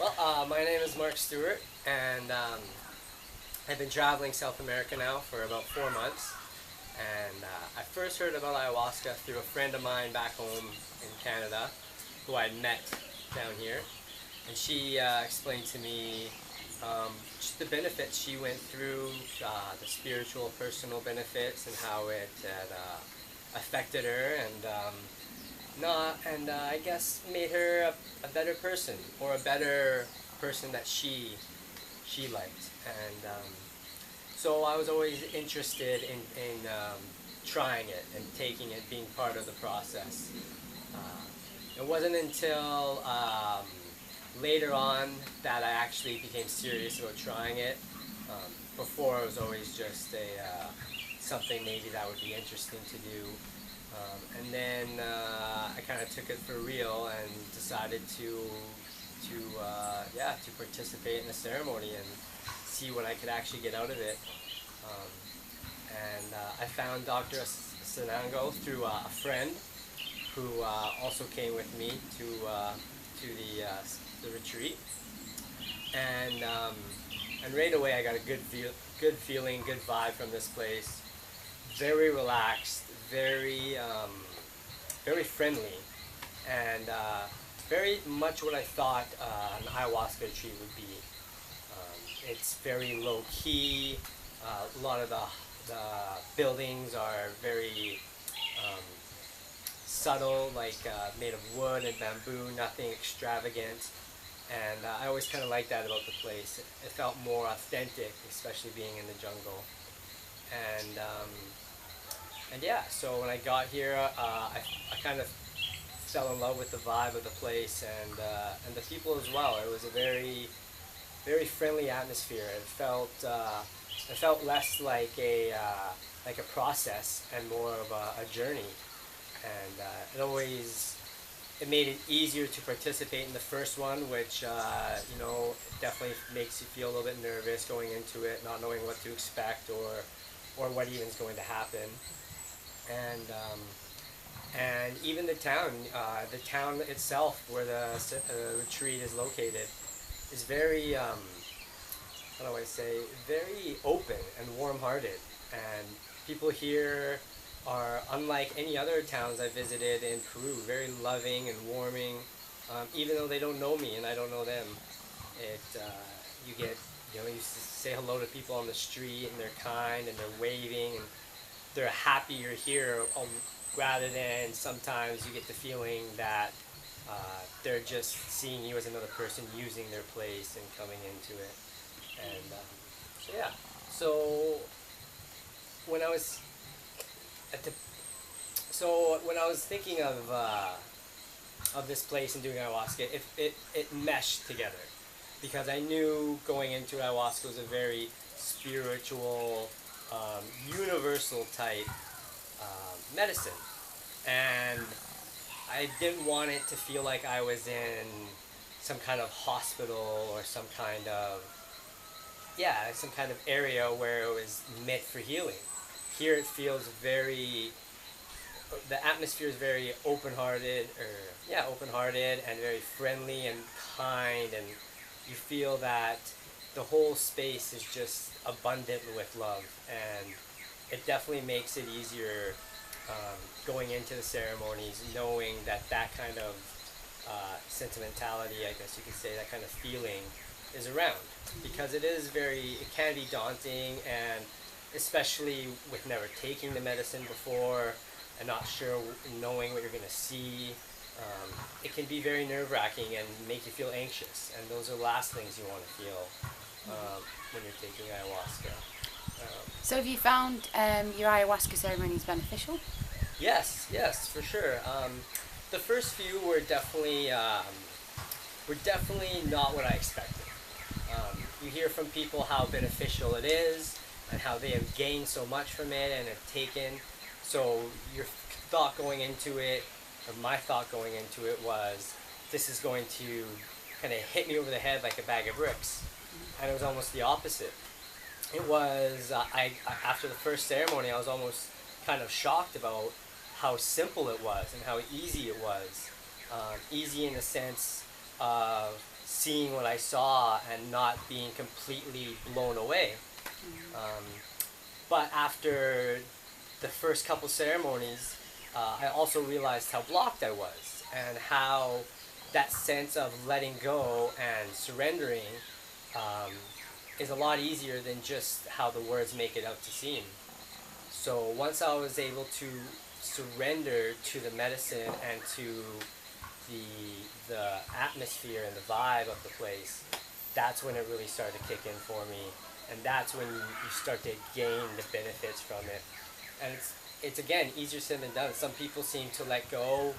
My name is Mark Stewart, and I've been traveling South America now for about 4 months. And I first heard about ayahuasca through a friend of mine back home in Canada, who I met down here, and she explained to me just the benefits she went through, the spiritual, personal benefits, and how it had affected her, and not, and I guess made her a better person, or a better person that she liked. And so I was always interested in trying it and taking it, being part of the process. It wasn't until later on that I actually became serious about trying it. Before it was always just something maybe that would be interesting to do. And then I kind of took it for real and decided to participate in the ceremony and see what I could actually get out of it. Um, and I found Dr. Sanango through a friend who also came with me to the retreat. And right away I got a good feeling, good vibe from this place. Very relaxed, very friendly, and very much what I thought an ayahuasca retreat would be. It's very low key. A lot of the buildings are very um, subtle, like made of wood and bamboo, nothing extravagant. And I always kind of liked that about the place. It felt more authentic, especially being in the jungle. And and yeah, so when I got here, I kind of fell in love with the vibe of the place, and the people as well. It was a very friendly atmosphere. It felt less like a process and more of a journey. And it made it easier to participate in the first one, which definitely makes you feel a little bit nervous going into it, not knowing what to expect or what even is going to happen. And even the town itself, where the retreat is located, is very how do I say, very open and warm-hearted. And people here are unlike any other towns I visited in Peru. Very loving and warming, even though they don't know me and I don't know them. It you get you say hello to people on the street and they're kind and they're waving and they're happy you're here, rather than sometimes you get the feeling that they're just seeing you as another person using their place and coming into it. And so yeah, so when I was at the when I was thinking of this place and doing ayahuasca, it meshed together, because I knew going into ayahuasca was a very spiritual, universal type medicine, and I didn't want it to feel like I was in some kind of hospital or some kind of area where it was meant for healing. Here it feels the atmosphere is very open-hearted and very friendly and kind, and you feel that the whole space is just abundant with love, and it definitely makes it easier going into the ceremonies, knowing that kind of sentimentality, I guess you could say, that kind of feeling is around, because it can be daunting, and especially with never taking the medicine before and not sure, knowing what you're going to see. It can be very nerve-wracking and make you feel anxious, and those are the last things you want to feel when you're taking ayahuasca. So have you found your ayahuasca ceremonies beneficial? Yes, for sure. The first few were definitely not what I expected. You hear from people how beneficial it is and how they have gained so much from it and have taken. So your thought going into it, or my thought going into it, was this is going to kind of hit me over the head like a bag of bricks, and it was almost the opposite. It was after the first ceremony, I was almost kind of shocked about how simple it was and how easy it was. Easy in the sense of seeing what I saw and not being completely blown away. Um, but after the first couple ceremonies, I also realized how blocked I was and how that sense of letting go and surrendering um, is a lot easier than just how the words make it out to seem. So once I was able to surrender to the medicine and to the atmosphere and the vibe of the place, that's when it really started to kick in for me, and that's when you start to gain the benefits from it. And it's again easier said than done. Some people seem to let go